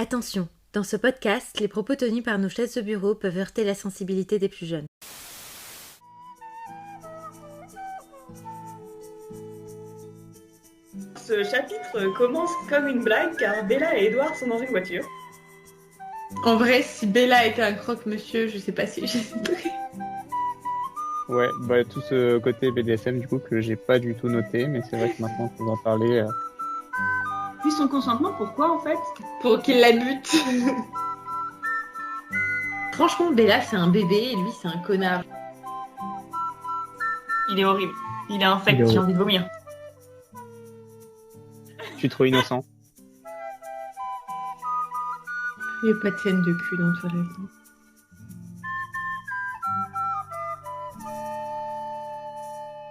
Attention, dans ce podcast, les propos tenus par nos chaises de bureau peuvent heurter la sensibilité des plus jeunes. Ce chapitre commence comme une blague car Bella et Edouard sont dans une voiture. En vrai, si Bella était un croque-monsieur, je sais pas si j'hésiterais. Ouais, tout ce côté BDSM du coup que j'ai pas du tout noté, mais c'est vrai que maintenant que vous en parlez... Puis son consentement, pourquoi en fait ? Pour qu'il la bute. Franchement, Bella, c'est un bébé et lui, c'est un connard. Il est horrible. Il est infect, Il est j'ai envie de vomir. Je suis trop innocent. Il n'y a pas de scène de cul dans Twilight.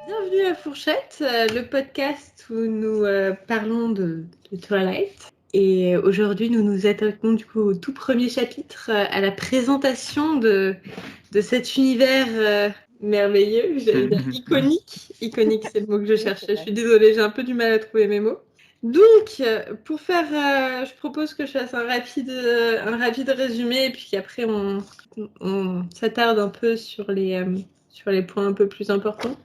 Bienvenue à Fourchette, le podcast où nous parlons de Twilight. Et aujourd'hui, nous nous attaquons du coup au tout premier chapitre, à la présentation de cet univers merveilleux, j'allais dire iconique. Iconique, c'est le mot que je cherchais. Je suis désolée, j'ai un peu du mal à trouver mes mots. Donc, pour faire, je propose que je fasse un rapide résumé et puis qu'après on s'attarde un peu sur les points un peu plus importants.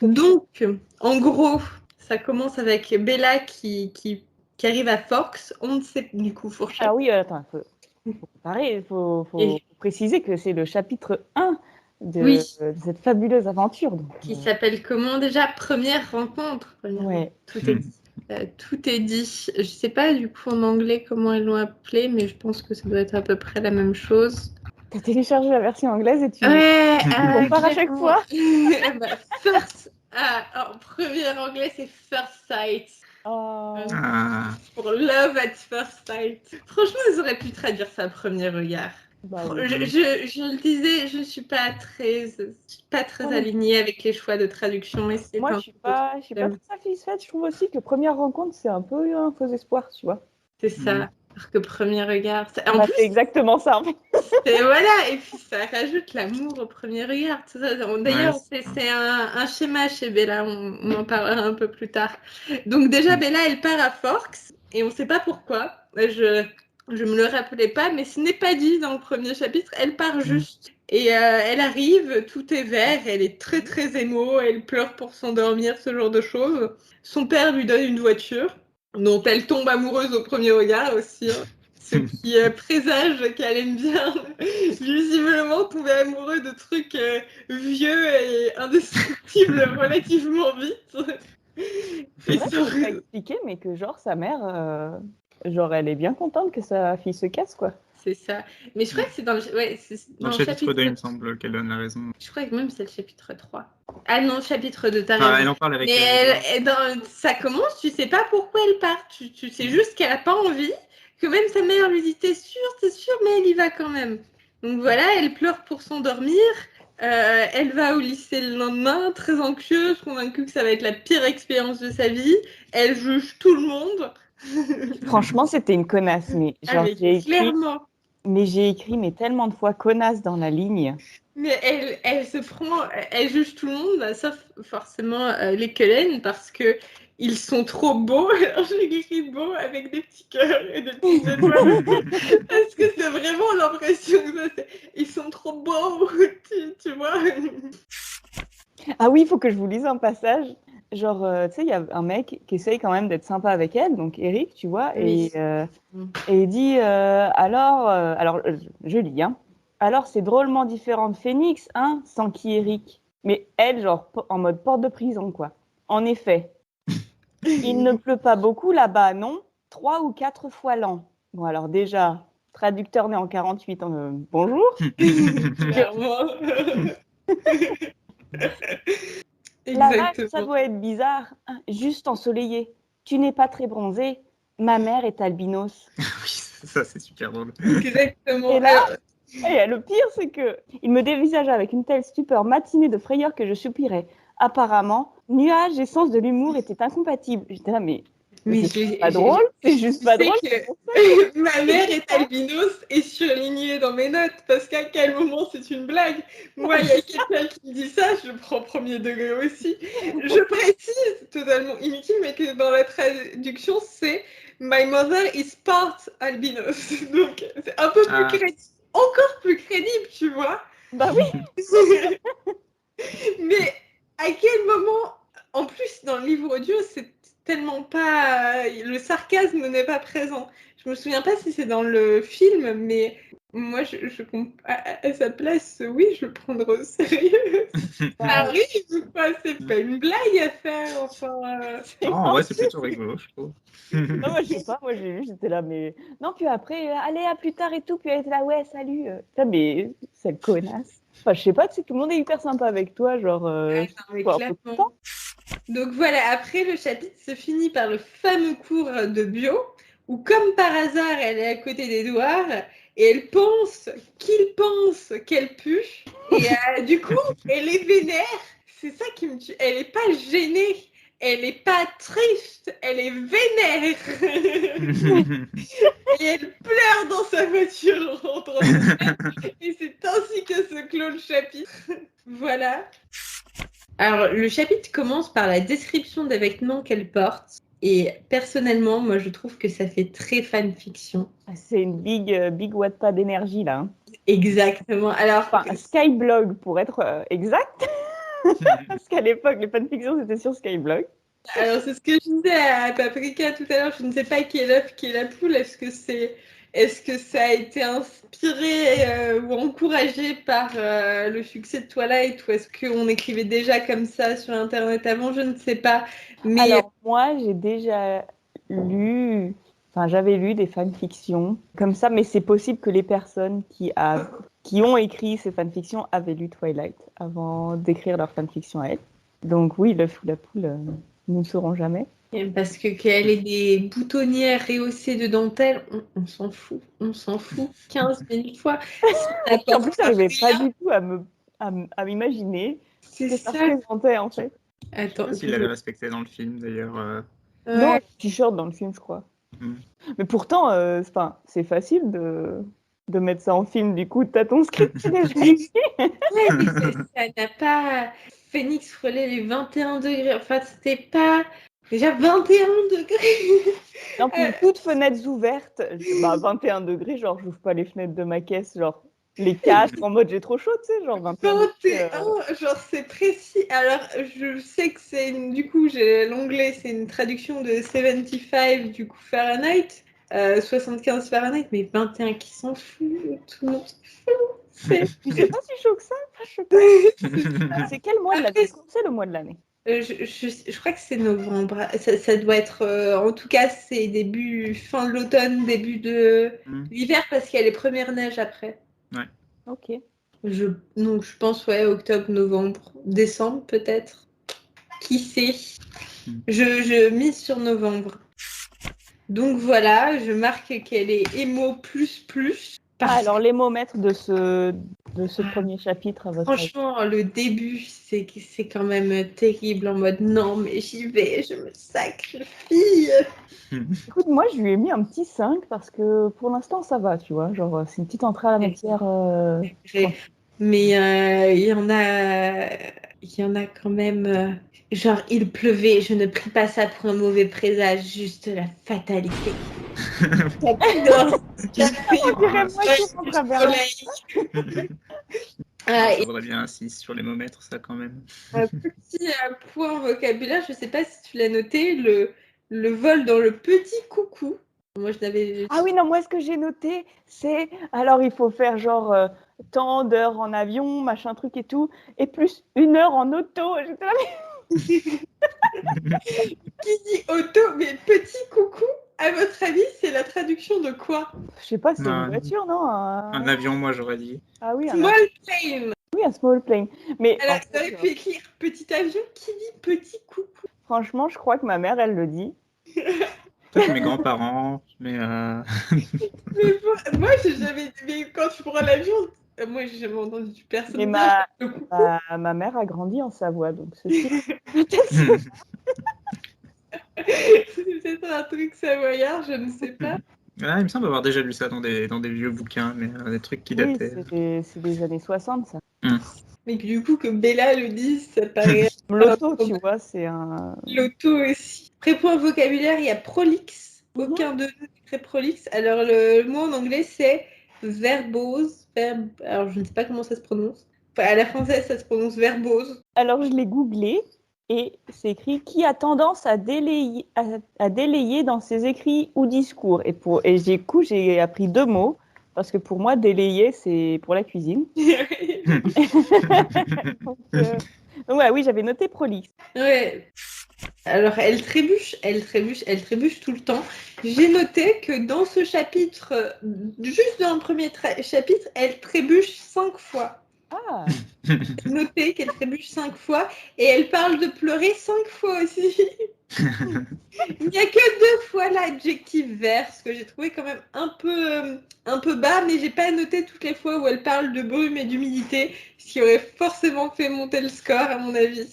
Donc, en gros, ça commence avec Bella qui arrive à Forks. On ne sait du coup Fourchette. Ah oui, attends, il faut préciser que c'est le chapitre 1 de cette fabuleuse aventure. Donc, qui s'appelle comment déjà ? Première rencontre. Ouais. Tout est dit. Tout est dit. Je sais pas du coup en anglais comment ils l'ont appelé, mais je pense que ça doit être à peu près la même chose. T'as téléchargé la version anglaise et tu compares à chaque fois. First, en premier anglais c'est first sight. Pour love at first sight. Franchement, ils auraient pu traduire ça à premier regard. Bah, je le disais, je suis pas très alignée avec les choix de traduction. Mais c'est moi, je suis pas très satisfaite. Je trouve aussi que première rencontre, c'est un peu un faux espoir, tu vois. C'est ça. Alors que premier regard, en plus, c'est exactement ça. Et voilà, et puis ça rajoute l'amour au premier regard. D'ailleurs, c'est un schéma chez Bella, on en parlera un peu plus tard. Donc déjà, Bella, elle part à Forks, et on ne sait pas pourquoi. Je me le rappelais pas, mais ce n'est pas dit dans le premier chapitre. Elle part juste, et elle arrive, tout est vert, elle est très très émo, elle pleure pour s'endormir, ce genre de choses. Son père lui donne une voiture, dont elle tombe amoureuse au premier regard aussi. Ce qui présage qu'elle aime bien visiblement tomber amoureux de trucs vieux et indestructibles relativement vite. C'est vrai que pas expliqué, mais que genre sa mère, elle est bien contente que sa fille se casse, quoi. C'est ça. Mais je crois que c'est dans le chapitre 2, il me semble qu'elle donne la raison. Je crois que même c'est le chapitre 3. Ah non, chapitre 2, t'as raison. Elle en parle avec mais ça commence, tu sais pas pourquoi elle part. Tu sais juste qu'elle a pas envie. Que même sa mère lui dit t'es sûr, mais elle y va quand même. Donc voilà, elle pleure pour s'endormir. Elle va au lycée le lendemain, très anxieuse, convaincue que ça va être la pire expérience de sa vie. Elle juge tout le monde. Franchement, c'était une connasse, mais genre clairement. J'ai écrit tellement de fois connasse dans la ligne. Mais elle juge tout le monde, sauf forcément les Cullen, parce que ils sont trop beaux. Alors j'ai écrit beau avec des petits cœurs et des petites étoiles. Parce que c'est vraiment l'impression que ça, ils sont trop beaux, tu vois. Ah oui, il faut que je vous lise un passage. Genre, tu sais, il y a un mec qui essaye quand même d'être sympa avec elle, donc Eric, tu vois, oui. et il dit alors, je lis, hein. Alors, c'est drôlement différent de Phoenix, hein, sans qui Eric. Mais elle, genre, en mode porte de prison, quoi. En effet, il ne pleut pas beaucoup là-bas, non ? 3 ou 4 fois l'an. Bon, alors déjà, traducteur né en 48, bonjour. Clairement. La vache, ça doit être bizarre, hein, juste ensoleillé. Tu n'es pas très bronzé. Ma mère est albinos. Oui, ça c'est super drôle. Exactement. Et là, le pire, c'est que il me dévisagea avec une telle stupeur matinée de frayeur que je soupirais. Apparemment, nuages et sens de l'humour étaient incompatibles. J'étais là, mais c'est pas drôle, c'est juste pas drôle. Que ma mère est albinos et surlignée dans mes notes, parce qu'à quel moment c'est une blague ? Moi, il y a quelqu'un qui me dit ça, je le prends premier degré aussi. Je précise, totalement inutile, mais que dans la traduction, c'est My mother is part albinos. Donc, c'est un peu plus crédible, encore plus crédible, tu vois. Bah oui. Mais à quel moment, en plus, dans le livre audio, c'est tellement pas... le sarcasme n'est pas présent. Je me souviens pas si c'est dans le film, mais moi, à sa place, oui, je le prendrais au sérieux. Ça arrive, quoi. C'est pas une blague à faire, enfin... en vrai, c'est plutôt rigolo, je trouve. Non, moi, je sais pas, moi, j'ai lu, j'étais là, mais... Non, puis après, allez, à plus tard et tout, puis elle était là, ouais, salut. Putain, mais c'est le connasse. Enfin, je sais pas, tu sais, tout le monde est hyper sympa avec toi, genre... clairement. Donc voilà, après, le chapitre se finit par le fameux cours de bio, où, comme par hasard, elle est à côté d'Edouard, et elle pense qu'elle pue, et du coup, elle est vénère. C'est ça qui me tue. Elle est pas gênée, elle est pas triste, elle est vénère. Et elle pleure dans sa voiture en rentrant. Et c'est ainsi que se clôt le chapitre. Voilà. Alors, le chapitre commence par la description des vêtements qu'elle porte. Et personnellement, moi, je trouve que ça fait très fanfiction. C'est une big Wattpad d'énergie, là. Hein. Exactement. Alors, enfin, Skyblog, pour être exact. Parce qu'à l'époque, les fanfictions, c'était sur Skyblog. Alors, c'est ce que je disais à Paprika tout à l'heure. Je ne sais pas qui est l'œuf, qui est la poule. Est-ce que ça a été inspiré ou encouragé par le succès de Twilight, ou est-ce qu'on écrivait déjà comme ça sur Internet avant? Je ne sais pas. Mais... Alors, moi, j'ai déjà lu... Enfin, j'avais lu des fanfictions comme ça, mais c'est possible que les personnes qui ont écrit ces fanfictions avaient lu Twilight avant d'écrire leur fanfiction à elles. Donc oui, l'œuf ou la poule, nous ne saurons jamais. Parce que qu'elle ait des boutonnières rehaussées de dentelle, on s'en fout. On s'en fout 15 000 fois. En plus, je n'arrivais pas du tout à m'imaginer ce que ça représentait, en fait. Attends, s'il l'avait respecté dans le film, d'ailleurs. Non, t-shirt dans le film, je crois. Mais pourtant, c'est facile de mettre ça en film. Du coup, t'as ton script qui est déjà écrit. Ça n'a pas... Phoenix frôlait les 21 degrés. Enfin, c'était pas... Déjà 21 degrés. Non, puis toutes fenêtres ouvertes. 21 degrés, genre, j'ouvre pas les fenêtres de ma caisse, genre, les casques en mode j'ai trop chaud, tu sais, genre 21 degrés. Genre, c'est précis. Alors, je sais que c'est... Du coup, j'ai l'onglet, c'est une traduction de 75, du coup, Fahrenheit. 75 Fahrenheit, mais 21 qui s'en fout. Tout le monde s'en fout. C'est pas si chaud que ça. C'est quel mois de l'année? C'est le mois de l'année. Je crois que c'est novembre. Ça doit être... en tout cas, c'est fin de l'automne, début de l'hiver, parce qu'il y a les premières neiges après. Ouais. Ok. Donc, je pense, octobre, novembre, décembre, peut-être. Qui sait? Je mise sur novembre. Donc, voilà, je marque qu'elle est émo plus. Alors, les mots-maîtres de ce premier chapitre, à votre avis? Franchement, le début, c'est quand même terrible, en mode non, mais j'y vais, je me sacrifie. Écoute, moi, je lui ai mis un petit 5 parce que pour l'instant, ça va, tu vois. Genre, c'est une petite entrée à la matière. Mais il y en a quand même. Genre, il pleuvait, je ne prie pas ça pour un mauvais présage, juste la fatalité. Ça vaudrait bien un 6 sur les momètres, ça quand même. Petit point vocabulaire, je sais pas si tu l'as noté, le vol dans le petit coucou. Moi, je n'avais... Ah oui, non, moi, ce que j'ai noté, c'est... Alors, il faut faire genre tant d'heures en avion, machin truc et tout, et plus 1 heure en auto. J'étais là, Qui dit auto, mais petit coucou, à votre avis, c'est la traduction de quoi? Je sais pas, c'est une voiture, non? Un avion, moi, j'aurais dit. Ah oui, small plane. Oui, un small plane. Mais alors, vous avez pu écrire petit avion, qui dit petit coucou? Franchement, je crois que ma mère, elle le dit. Peut-être mes grands-parents, mais... mais moi, j'ai jamais dit, mais quand tu prends l'avion... Moi, j'ai jamais entendu du personne. Et ma mère a grandi en Savoie, donc c'est peut-être un truc savoyard, je ne sais pas. Ah, il me semble avoir déjà lu ça dans des vieux bouquins, mais des trucs qui dataient. Oui, c'est des années 60, ça. Mais du coup, que Bella le dise, ça paraît... L'auto, tu vois, c'est un... L'auto aussi. Après, point vocabulaire, il y a prolixe. Aucun de nous est très prolixe. Alors, le mot en anglais, c'est verbose. Alors, je ne sais pas comment ça se prononce. Enfin, à la française, ça se prononce verbose. Alors, je l'ai googlé et c'est écrit qui a tendance à délayer dans ses écrits ou discours. Et du coup, j'ai appris 2 mots parce que pour moi, délayer, c'est pour la cuisine. Donc voilà, oui, j'avais noté prolixe. Ouais. Alors, elle trébuche tout le temps. J'ai noté que dans ce chapitre, juste dans le premier chapitre, elle trébuche 5 fois. Ah, J'ai noté qu'elle trébuche 5 fois et elle parle de pleurer 5 fois aussi. Il n'y a que 2 fois l'adjectif vert, ce que j'ai trouvé quand même un peu bas, mais j'ai pas noté toutes les fois où elle parle de brume et d'humidité, ce qui aurait forcément fait monter le score à mon avis.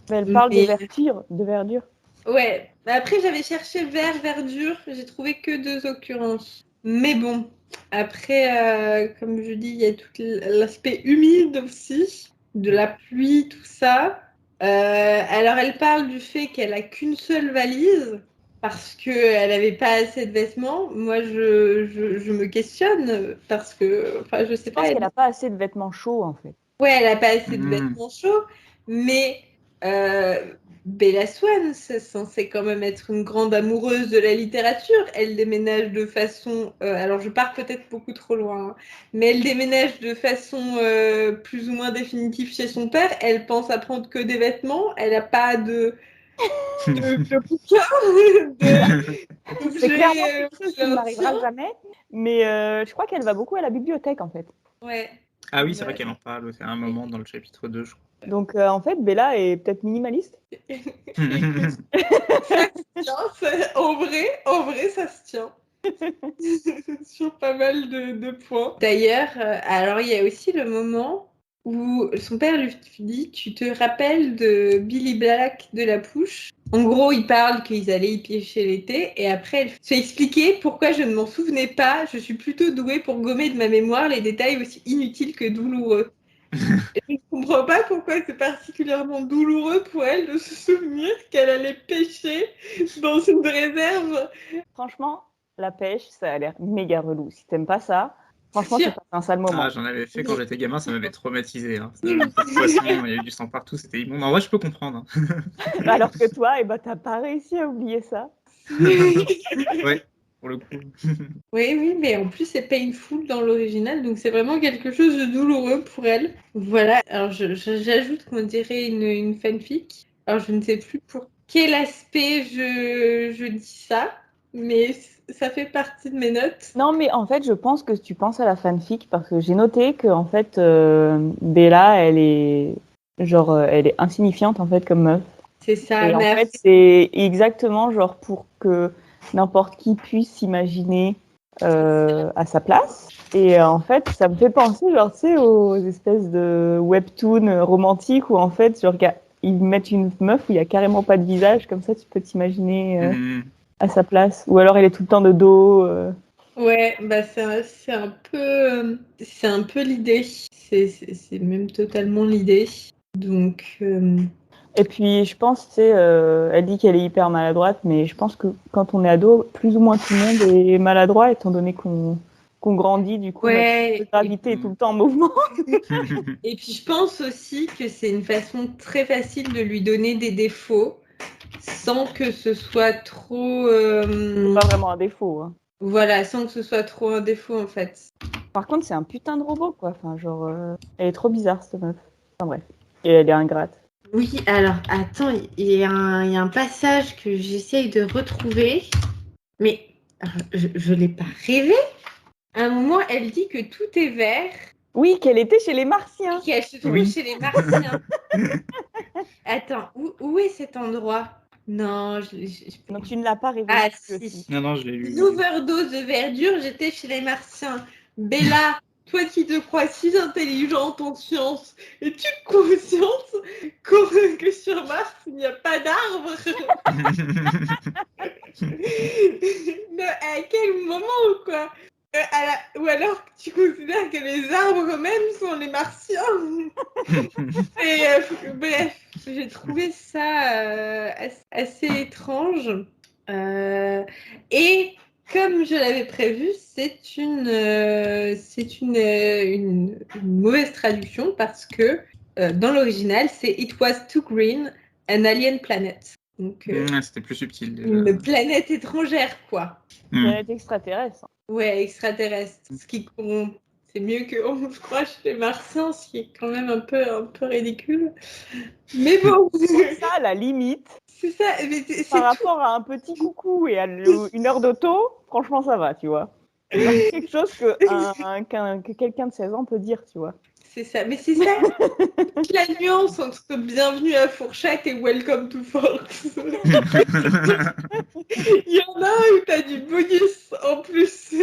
mais elle parle Mais- de verdure. Ouais, après j'avais cherché verdure, j'ai trouvé que 2 occurrences. Mais bon, après, comme je dis, il y a tout l'aspect humide aussi, de la pluie, tout ça. Alors elle parle du fait qu'elle a qu'une seule valise parce qu'elle n'avait pas assez de vêtements. Moi, je me questionne parce que, enfin, je sais Je pense pas. qu'elle n'a pas assez de vêtements chauds, en fait. Ouais, elle n'a pas assez de vêtements chauds, mais Bella Swan, c'est censé quand même être une grande amoureuse de la littérature. Elle déménage de façon... alors, je pars peut-être beaucoup trop loin, hein, mais elle déménage de façon plus ou moins définitive chez son père. Elle pense à prendre que des vêtements. Elle n'a pas de bouquins, C'est clairement quelque chose qui ne d'objets, m'arrivera jamais. Mais je crois qu'elle va beaucoup à la bibliothèque, en fait. Ouais. Ah oui, c'est vrai qu'elle en parle à un moment dans le chapitre 2, je crois. Donc, en fait, Bella est peut-être minimaliste. En vrai, ça se tient. Sur pas mal de points. D'ailleurs, alors il y a aussi le moment où son père lui dit tu te rappelles de Billy Black de la Pouche. En gros, il parle qu'ils allaient y pêcher l'été et après elle se fait expliquer pourquoi je ne m'en souvenais pas. Je suis plutôt douée pour gommer de ma mémoire les détails aussi inutiles que douloureux. Et je ne comprends pas pourquoi c'est particulièrement douloureux pour elle de se souvenir qu'elle allait pêcher dans une réserve. Franchement, la pêche, ça a l'air méga relou. Si t'aimes pas ça, franchement, C'est c'est sûr. pas un sale moment. Ah, j'en avais fait quand j'étais gamin, ça m'avait traumatisé. Hein. Le poisson, il y avait du sang partout, c'était immonde. En vrai, je peux comprendre. Hein. Alors que toi, eh ben, t'as pas réussi à oublier ça. Ouais, pour le coup. Oui, mais en plus c'est painful dans l'original, donc c'est vraiment quelque chose de douloureux pour elle. Voilà, alors j'ajoute qu'on dirait une fanfic. Alors je ne sais plus pour quel aspect je dis ça, mais ça fait partie de mes notes. Non, mais en fait, je pense que tu penses à la fanfic parce que j'ai noté que en fait, Bella, elle est elle est insignifiante en fait comme meuf. C'est ça, Et en mais fait, c'est exactement genre pour que n'importe qui puisse s'imaginer à sa place. Et en fait, ça me fait penser, genre, tu sais, aux espèces de webtoons romantiques où en fait, genre, ils mettent une meuf où il y a carrément pas de visage, comme ça, tu peux t'imaginer à sa place. Ou alors, elle est tout le temps de dos. ouais, bah c'est un peu l'idée. C'est même totalement l'idée. Donc Et puis, je pense, tu sais, elle dit qu'elle est hyper maladroite, mais je pense que quand on est ado, plus ou moins tout le monde est maladroit, étant donné qu'on grandit, du coup, ouais. notre gravité est tout le temps en mouvement. Et puis je pense aussi que c'est une façon très facile de lui donner des défauts sans que ce soit trop... C'est pas vraiment un défaut. Hein. Voilà, sans que ce soit trop un défaut en fait. Par contre, c'est un putain de robot, quoi. Enfin, genre, elle est trop bizarre, cette meuf. Enfin, bref. Et elle est ingrate. Oui, alors attends, il y a un passage que j'essaye de retrouver, mais je l'ai pas rêvé. À un moment, elle dit que tout est vert Oui, qu'elle était chez les Martiens. et qu'elle se trouve Oui. chez les Martiens. Attends, où est cet endroit? Non, Donc, tu ne l'as pas rêvé. Ah, tu si. aussi. Non, je l'ai lu. Une overdose de verdure, j'étais chez les Martiens. Bella, toi qui te crois si intelligente en sciences, es-tu consciente que sur Mars, il n'y a pas d'arbres? Mais à quel moment, quoi? Ou alors tu considères que les arbres eux-mêmes sont les Martiens? Et bref, j'ai trouvé ça assez étrange. Et comme je l'avais prévu, c'est une mauvaise traduction parce que dans l'original, c'est It was too green, an alien planet. Donc, C'était plus subtil déjà. une planète étrangère, quoi. Planète extraterrestre. Ouais, extraterrestre. C'est mieux que, je crois, chez les Martiens, ce qui est quand même un peu ridicule. Mais bon, Ça, à la limite, c'est ça. Mais c'est par tout. rapport à un petit coucou et à une heure d'auto, franchement, ça va, tu vois. C'est quelque chose que quelqu'un de 16 ans peut dire, tu vois. C'est ça. Mais c'est ça la nuance entre Bienvenue à Fourchette et Welcome to Forks. Il y en a un où t'as du bonus en plus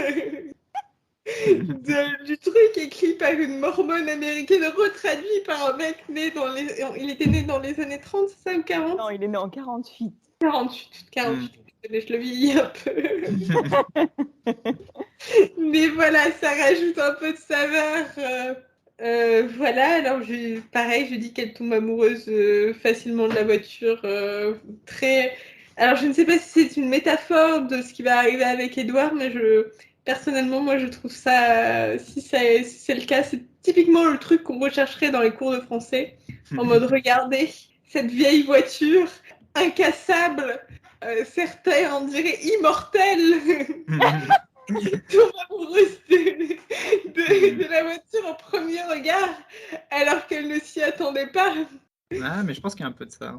du truc écrit par une mormone américaine, retraduit par un mec né il était né dans les années 30, c'est ça, ou 40 ? Non, il est né en 48. 48. Mais je le vieillis un peu. Mais voilà, ça rajoute un peu de saveur. Voilà, alors pareil, je dis qu'elle tombe amoureuse facilement de la voiture. Alors je ne sais pas si c'est une métaphore de ce qui va arriver avec Edouard, mais personnellement, moi je trouve ça, si c'est le cas, c'est typiquement le truc qu'on rechercherait dans les cours de français. En mode, regardez, cette vieille voiture, incassable, certains en diraient immortelle. Tombe amoureuse de la voiture au premier regard, alors qu'elle ne s'y attendait pas. Ah, mais je pense qu'il y a un peu de ça.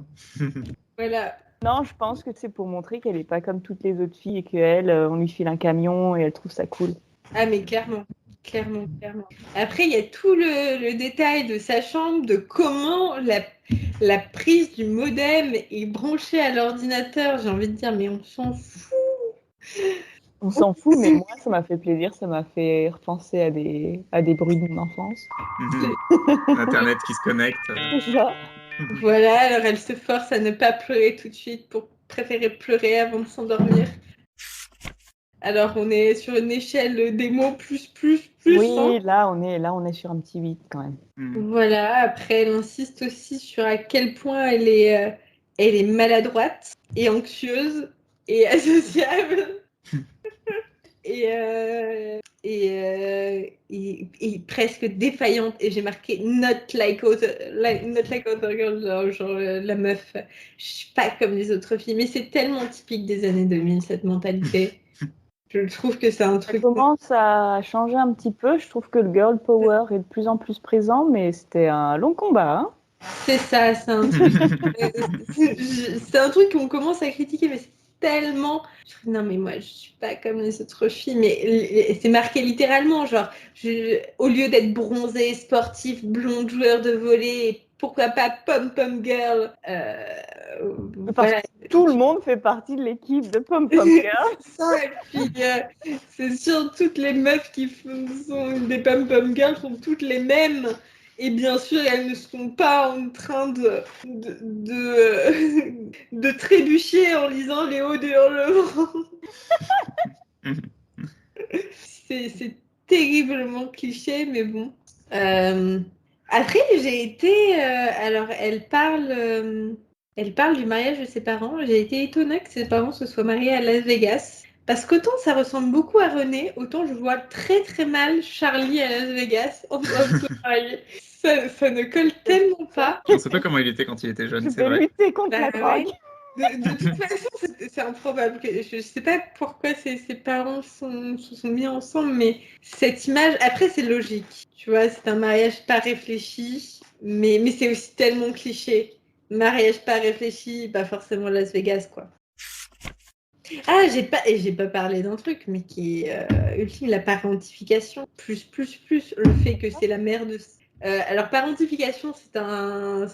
Voilà. Non, je pense que c'est pour montrer qu'elle n'est pas comme toutes les autres filles et qu'elle, on lui file un camion et elle trouve ça cool. Ah, mais clairement. Après, il y a tout le détail de sa chambre, de comment la prise du modem est branchée à l'ordinateur. J'ai envie de dire, mais on s'en fout. On s'en fout, mais moi, ça m'a fait plaisir. Ça m'a fait repenser à des bruits de mon enfance. Internet qui se connecte. C'est ça. Voilà, alors elle se force à ne pas pleurer tout de suite pour préférer pleurer avant de s'endormir. Alors on est sur une échelle des mots plus. Oui, hein. là on est sur un petit 8 quand même. Voilà, après elle insiste aussi sur à quel point elle est maladroite et anxieuse et associable. Et presque défaillante, et j'ai marqué not like other girls, genre la meuf, je suis pas comme les autres filles, mais c'est tellement typique des années 2000 cette mentalité. Je trouve que c'est un Ça truc. commence à changer un petit peu. Je trouve que le girl power est de plus en plus présent, mais c'était un long combat. Hein. C'est ça, c'est un truc. C'est un truc qu'on commence à critiquer, mais c'est tellement. Non, mais moi, je suis pas comme les autres filles, mais c'est marqué littéralement, genre, au lieu d'être bronzée, sportive, blonde, joueur de volley, pourquoi pas pom-pom girl. Voilà. Tout le monde fait partie de l'équipe de pom-pom girl. Et puis, c'est sûr, toutes les meufs qui sont des pom-pom girls sont toutes les mêmes. Et bien sûr, elles ne sont pas en train de trébucher en lisant les hauts de Hurlement. C'est terriblement cliché, mais bon. Après, j'ai été... alors, elle parle du mariage de ses parents. J'ai été étonnée que ses parents se soient mariés à Las Vegas. Parce qu'autant ça ressemble beaucoup à René, autant je vois très très mal Charlie à Las Vegas en train de se marier. Ça ne colle tellement pas. Je ne sais pas comment il était quand il était jeune, Je c'est peux vrai. lutter contre la Ouais. drogue. De toute façon, c'est improbable. Je ne sais pas pourquoi ses parents se sont mis ensemble, mais cette image, après c'est logique. Tu vois, c'est un mariage pas réfléchi, mais c'est aussi tellement cliché. Mariage pas réfléchi, pas forcément Las Vegas, quoi. Ah, j'ai pas parlé d'un truc, mais qui est ultime, la parentification, plus le fait que c'est la mère de... alors, parentification, c'est un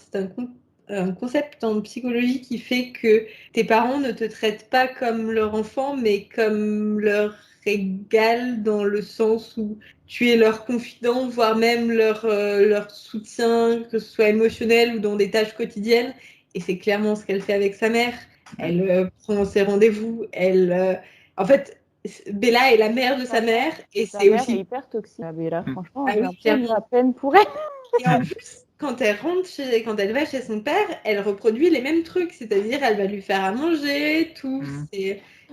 concept en psychologie qui fait que tes parents ne te traitent pas comme leur enfant, mais comme leur égal, dans le sens où tu es leur confident, voire même leur soutien, que ce soit émotionnel ou dans des tâches quotidiennes. Et c'est clairement ce qu'elle fait avec sa mère. Elle prend ses rendez-vous. En fait, Bella est la mère de sa mère. Et Sa c'est mère aussi... est hyper toxique. Bella, franchement, Ah j'ai oui, un peu de clairement. la peine pour elle. Et en plus, quand elle va chez son père, elle reproduit les mêmes trucs, c'est-à-dire elle va lui faire à manger, tout.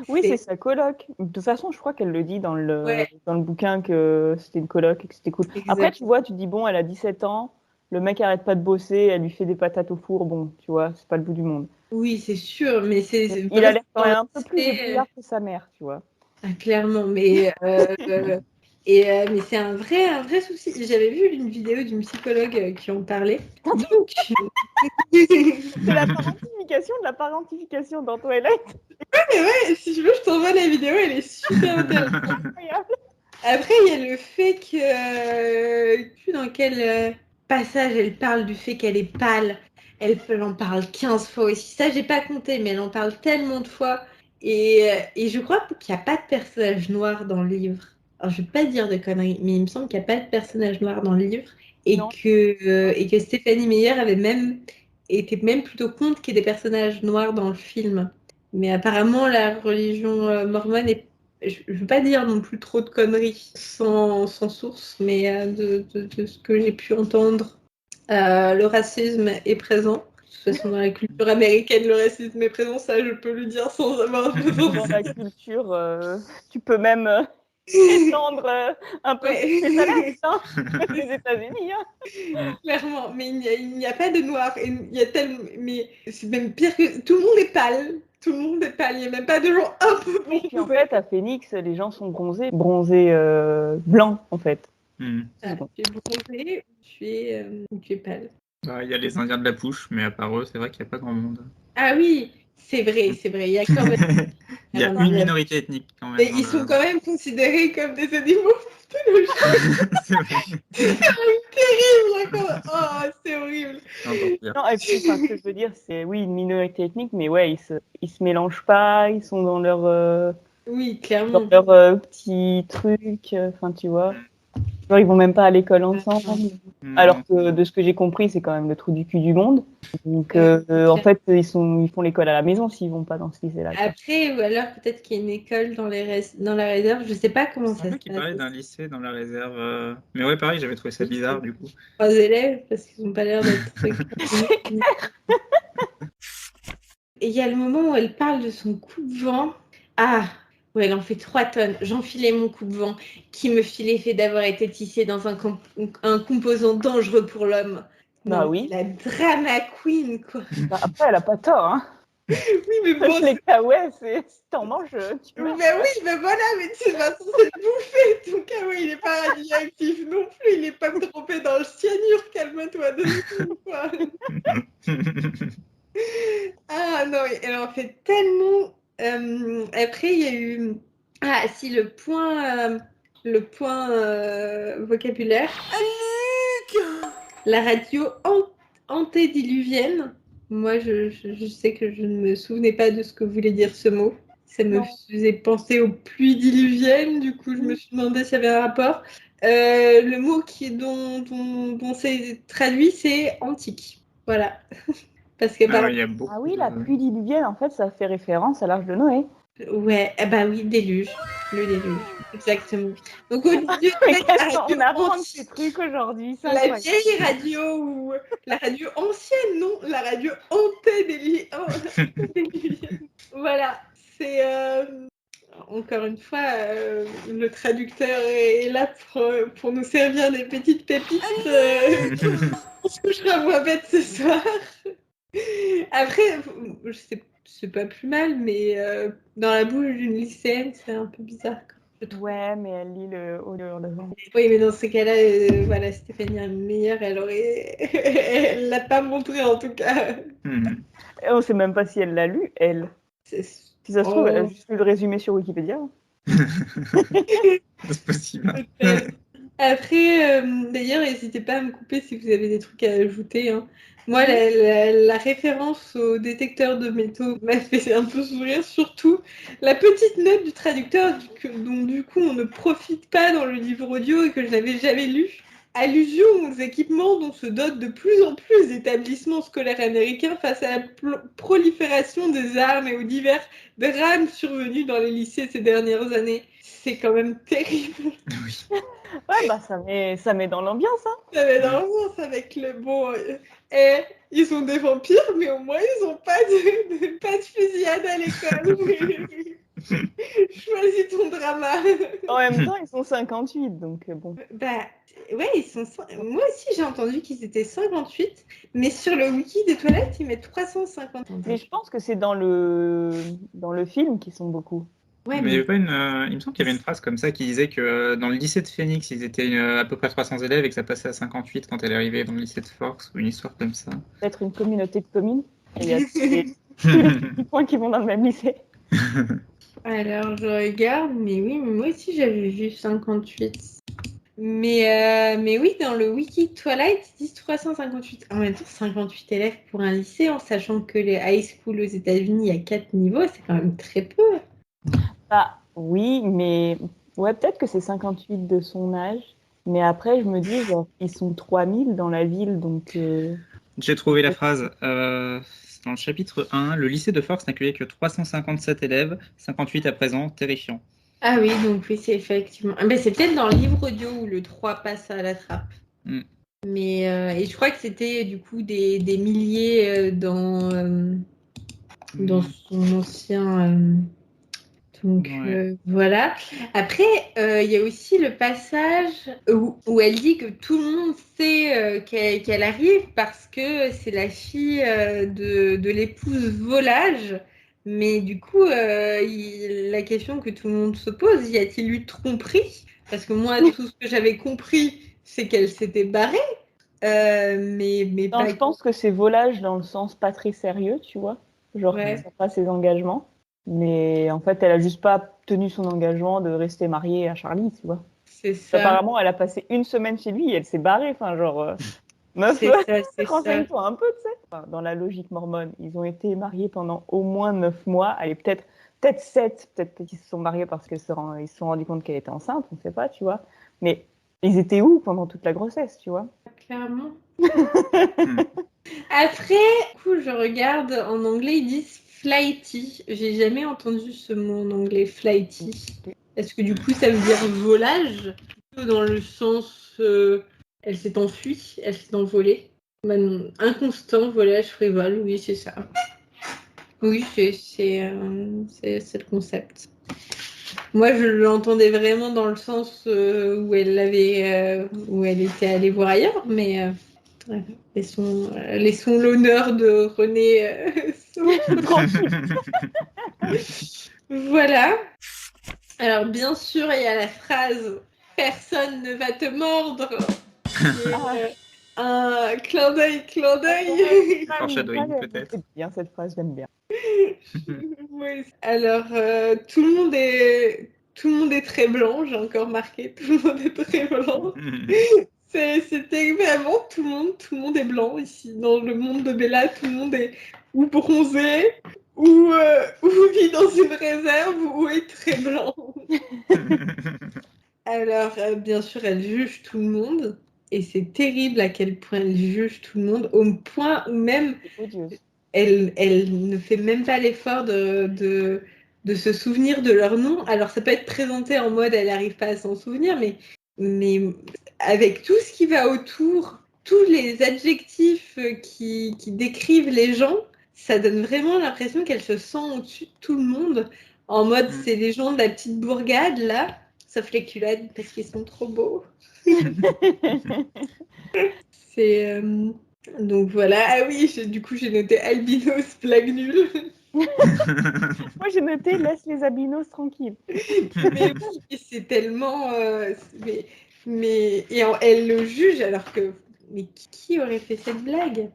Oui, c'est sa coloc. De toute façon, je crois qu'elle le dit dans le Ouais. bouquin que c'était une coloc et que c'était cool. Exact. Après, tu vois, tu dis, bon, elle a 17 ans, le mec arrête pas de bosser, elle lui fait des patates au four, bon, tu vois, c'est pas le bout du monde. Oui, c'est sûr, mais Il a l'air quand même un peu plus épouillard que sa mère, tu vois. Ah, clairement, mais mais c'est un vrai souci. J'avais vu une vidéo d'une psychologue qui en parlait. Donc, C'est la parentification de la parentification dans Twilight. ouais, si je veux, je t'envoie la vidéo, elle est super intéressante. Après, il y a le fait que, je sais plus dans quel passage elle parle du fait qu'elle est pâle. Elle en parle 15 fois aussi. Ça, j'ai pas compté, mais elle en parle tellement de fois. Et je crois qu'il n'y a pas de personnage noir dans le livre. Alors, je vais pas dire de conneries, mais il me semble qu'il n'y a pas de personnage noir dans le livre. Et que Stéphanie Meyer était même plutôt contre qu'il y ait des personnages noirs dans le film. Mais apparemment, la religion mormone est je ne veux pas dire non plus trop de conneries sans source, mais de ce que j'ai pu entendre, le racisme est présent. De toute façon, dans la culture américaine, le racisme est présent, ça je peux le dire sans avoir besoin. Dans la culture, tu peux même étendre un peu plus à l'est, hein, les États-Unis. Hein. Clairement, mais il n'y a pas de noir. Et il y a tellement... Mais c'est même pire que... Tout le monde est pâle. Tout le monde est pâle. Il n'y a même pas de gens un peu bronzés. Puis en fait, à Phoenix, les gens sont bronzés blancs, en fait. Ah, tu es bronzé ou tu es pâle. Il y a les Indiens de la Pouche, mais à part eux, c'est vrai qu'il n'y a pas grand monde. Ah oui, c'est vrai. Il y a quand même... Il y a une minorité ethnique quand même. Mais ils sont quand même considérés comme des animaux. C'est vrai. C'est terrible. Oh, c'est horrible. Non, et puis, ce que je veux dire, c'est oui, une minorité ethnique, mais ouais, ils se mélangent pas, ils sont dans leur oui, clairement. dans leur petits trucs, enfin tu vois. Genre, ils vont même pas à l'école ensemble. Alors que de ce que j'ai compris, c'est quand même le trou du cul du monde. Donc en fait, ils font l'école à la maison s'ils vont pas dans ce lycée-là. Après, ou alors peut-être qu'il y a une école dans la réserve. Je sais pas comment ça se passe. Qui parlait d'un lycée dans la réserve. Mais ouais, pareil, j'avais trouvé ça bizarre du coup. 3 élèves parce qu'ils ont pas l'air d'être très. Et il y a le moment où elle parle de son coupe-vent. Ah. Ouais, elle en fait 3 tonnes. J'enfilais mon coupe-vent qui me fit l'effet d'avoir été tissé dans un composant dangereux pour l'homme. Bah non, oui. La drama queen, quoi. Bah, après, elle a pas tort, hein. Oui, mais bon. Les kawaii, t'en manges, tu vois. Mais oui, mais voilà, mais tu vas censé le bouffer. Ton kawaii, il est pas radioactif non plus. Il est pas trempé dans le cyanure. Calme-toi de tout, quoi. Ah non, elle en fait tellement. Après, il y a eu le point vocabulaire. La radio antédiluvienne. Moi, je sais que je ne me souvenais pas de ce que voulait dire ce mot. Ça me faisait penser aux pluies diluviennes. Du coup, je me suis demandé s'il y avait un rapport. Le mot dont c'est traduit, c'est antique. Voilà. Parce que oui, la pluie diluvienne, en fait, ça fait référence à l'Arche de Noé. Ouais, oui, déluge. Le déluge, exactement. Donc, au début, on apprend ces trucs aujourd'hui. La vieille radio ou la radio ancienne, non, la radio antédiluvienne. Voilà, c'est encore une fois, le traducteur est là pour nous servir des petites pépites. On se couchera moins bête ce soir. Après, c'est pas plus mal, mais dans la bouche d'une lycéenne, c'est un peu bizarre. Ouais, mais elle lit le haut de l'ordre. Oui, mais dans ce cas-là, voilà, Stéphanie Meyer, elle l'a pas montré en tout cas. Et on sait même pas si elle l'a lu, elle. Si ça se trouve, elle a juste lu le résumé sur Wikipédia. C'est possible. Après, d'ailleurs, n'hésitez pas à me couper si vous avez des trucs à ajouter. Hein. Moi, la référence au détecteur de métaux m'a fait un peu sourire, surtout la petite note du traducteur dont du coup on ne profite pas dans le livre audio et que je n'avais jamais lu. Allusion aux équipements dont se dotent de plus en plus d'établissements scolaires américains face à la prolifération des armes et aux divers drames survenus dans les lycées ces dernières années. C'est quand même terrible. Ouais, bah ça met dans l'ambiance, hein. Ça va dans le sens avec le bon. Ils sont des vampires, mais au moins ils ont pas de fusillade à l'école. Choisis ton drama. En même temps, ils sont 58, donc bon. Bah ouais, ils sont. Moi aussi j'ai entendu qu'ils étaient 58, mais sur le wiki des toilettes ils mettent 350. Mais je pense que c'est dans le film qu'ils sont beaucoup. Ouais, Mais il y avait pas il me semble qu'il y avait une phrase comme ça qui disait que dans le lycée de Phoenix, ils étaient à peu près 300 élèves et que ça passait à 58 quand elle est arrivée dans le lycée de Forks, ou une histoire comme ça. Peut-être une communauté de communes. Et il y a tous les petits points qui vont dans le même lycée. Alors je regarde, mais oui, moi aussi j'avais vu 58. Mais oui, dans le wiki Twilight, ils disent 358. En même temps, 58 élèves pour un lycée, en sachant que les high school aux États-Unis, il y a 4 niveaux, c'est quand même très peu. Bah oui, mais ouais, peut-être que c'est 58 de son âge. Mais après, je me dis, genre, ils sont 3000 dans la ville, donc... J'ai trouvé la phrase. C'est dans le chapitre 1, le lycée de Forks n'accueillait que 357 élèves, 58 à présent, terrifiant. Ah oui, donc oui, c'est effectivement... Ah, ben, c'est peut-être dans le livre audio où le 3 passe à la trappe. Mm. Mais et je crois que c'était du coup des milliers dans son ancien... Donc Ouais. voilà. Après, il y a aussi le passage où elle dit que tout le monde sait qu'elle arrive parce que c'est la fille de l'épouse Volage. Mais du coup, la question que tout le monde se pose, y a-t-il eu tromperie? Parce que moi, tout ce que j'avais compris, c'est qu'elle s'était barrée. Mais Non, pas... je pense que c'est volage dans le sens pas très sérieux, tu vois. Genre, Ouais. ça pas ses engagements. Mais en fait, elle a juste pas tenu son engagement de rester mariée à Charlie, tu vois. C'est ça. Apparemment, elle a passé une semaine chez lui et elle s'est barrée. Enfin, genre, meuf, C'est ça, c'est ça. renseigne-toi un peu, tu sais. Enfin, dans la logique mormone, ils ont été mariés pendant au moins 9 mois. Allez, peut-être 7. Peut-être qu'ils se sont mariés parce qu'ils se sont rendus compte qu'elle était enceinte, on ne sait pas, tu vois. Mais ils étaient où pendant toute la grossesse, tu vois? Clairement. Après, du coup, je regarde en anglais, ils disent flighty. J'ai jamais entendu ce mot en anglais, flighty. Est-ce que du coup, ça veut dire volage? Plutôt dans le sens, elle s'est enfuie, elle s'est envolée. Bah non, inconstant, volage, frivole, oui, c'est ça. Oui, c'est le concept. Moi, je l'entendais vraiment dans le sens où elle était allée voir ailleurs, mais laissons l'honneur de René. Voilà. Alors, bien sûr, il y a la phrase « Personne ne va te mordre ». Un clin d'œil. Foreshadowing, peut-être. C'est bien cette phrase, j'aime bien. Oui. Alors, tout le monde est très blanc, j'ai encore marqué, tout le monde est très blanc. C'était vraiment tout le monde est blanc ici. Dans le monde de Bella, tout le monde est ou bronzé, ou vit dans une réserve, ou est très blanc. Alors, bien sûr, elle juge tout le monde. Et c'est terrible à quel point elle juge tout le monde, au point où même elle ne fait même pas l'effort de se souvenir de leur nom. Alors, ça peut être présenté en mode elle n'arrive pas à s'en souvenir, mais avec tout ce qui va autour, tous les adjectifs qui décrivent les gens, ça donne vraiment l'impression qu'elle se sent au-dessus de tout le monde. En mode, c'est les gens de la petite bourgade, là, sauf les culottes, parce qu'ils sont trop beaux. C'est... Donc voilà. Ah oui, du coup, j'ai noté albinos, blague nulle. Moi, j'ai noté laisse les albinos tranquilles. Mais oui, c'est tellement... elle le juge alors que... Mais qui aurait fait cette blague?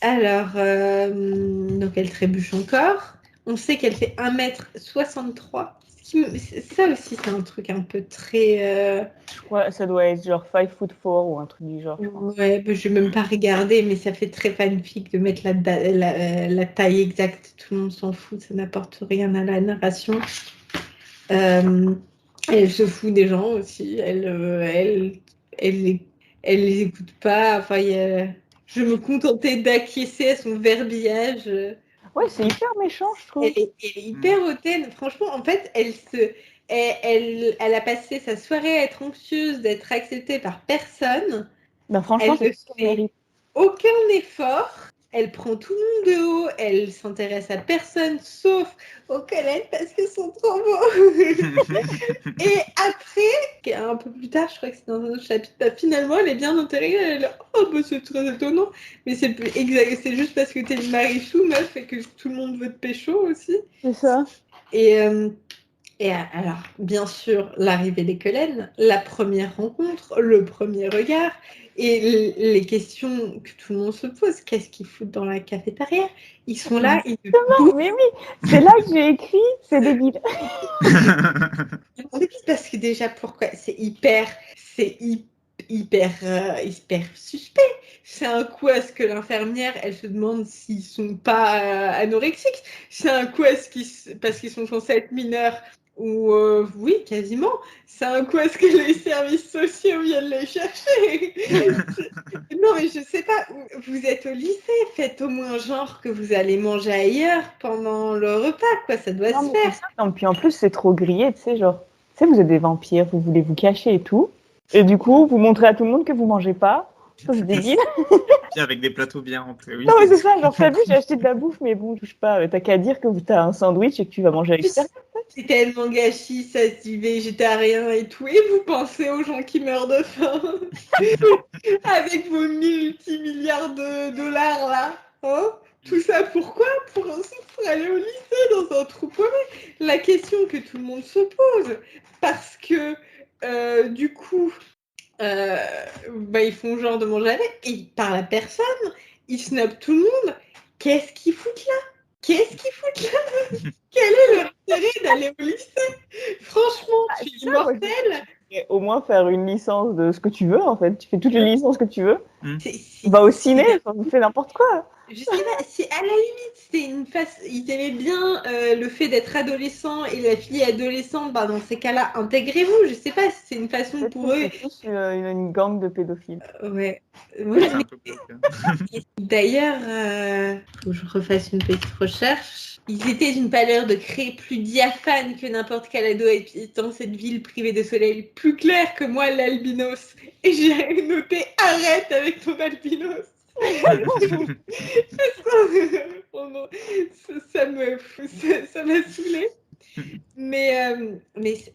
Alors, donc elle trébuche encore. On sait qu'elle fait 1m63. Ça aussi, c'est un truc un peu très... Ouais, ça doit être genre 5'4" ou un truc du genre, je pense. Ouais, je vais même pas regarder, mais ça fait très fanfic de mettre la taille exacte. Tout le monde s'en fout, ça n'apporte rien à la narration. Elle se fout des gens aussi. Elle les écoute pas. Enfin, je me contentais d'acquiescer à son verbiage. Ouais, c'est hyper méchant, je trouve. Elle est hyper hautaine. Franchement, en fait, elle a passé sa soirée à être anxieuse d'être acceptée par personne. Ben, franchement, Elle c'est ne ce qu'elle fait mérite. aucun effort. Elle prend tout le monde de haut. Elle s'intéresse à personne sauf aux collègues parce qu'ils sont trop beaux. Et après, un peu plus tard, je crois que c'est dans un autre chapitre, finalement, elle est bien intégrée. Elle est là, oh, bah, c'est très étonnant. Mais c'est juste parce que t'es une Marichou, meuf, et que tout le monde veut te pécho aussi. C'est ça. Et alors, bien sûr, l'arrivée des Cullen, la première rencontre, le premier regard, et les questions que tout le monde se pose. Qu'est-ce qu'ils foutent dans la cafétéria? Ils sont là, ils te bouffent. Mais oui, c'est là que j'ai écrit, c'est débile. Parce que déjà, pourquoi? C'est hyper suspect. C'est un coup à ce que l'infirmière, elle se demande s'ils sont pas anorexiques. C'est un coup à ce parce qu'ils sont censés être mineurs. Ou oui, quasiment. C'est un coup à ce que les services sociaux viennent les chercher. Non, mais je sais pas. Vous êtes au lycée, faites au moins genre que vous allez manger ailleurs pendant le repas, quoi. Ça doit Non, se mais faire. c'est ça. Non, puis en plus, c'est trop grillé, tu sais, genre, tu sais, vous êtes des vampires, vous voulez vous cacher et tout. Et du coup, vous montrez à tout le monde que vous mangez pas. Ça, c'est débile. Puis avec des plateaux bien remplis. Oui. Non, mais c'est ça, genre, t'as vu, j'ai acheté de la bouffe, mais bon, touche pas. T'as qu'à dire que t'as un sandwich et que tu vas manger à l'extérieur. C'est tellement gâchis, ça se dit végétarien et tout. Et vous pensez aux gens qui meurent de faim avec vos multimilliards de dollars là, hein? Tout ça pourquoi? Pour aller au lycée dans un trou paumé. La question que tout le monde se pose, parce que du coup, ils font genre de manger avec, et ils parlent à personne, ils snobent tout le monde. Qu'est-ce qu'ils foutent là? Quel est l'intérêt d'aller au lycée? Franchement, tu es c'est ça, moi, immortel. Et au moins faire une licence de ce que tu veux, en fait. Tu fais toutes les licences que tu veux. C'est- Va au ciné, enfin, vous faites n'importe quoi. Je sais pas, si à la limite, c'était une face. Ils aimaient bien le fait d'être adolescent et la fille adolescente, bah, dans ces cas-là, intégrez-vous. Je sais pas si c'est une façon Peut-être pour que eux. c'est plus une gang de pédophiles. Ouais. C'est Ouais, un peu glauque, hein. d'ailleurs, faut que je refasse une petite recherche. Ils étaient d'une pâleur de craie plus diaphane que n'importe quel ado habitant cette ville privée de soleil, plus clair que moi, l'albinos. Et j'ai noté arrête avec ton albinos. Oh non, ça m'a saoulée. Mais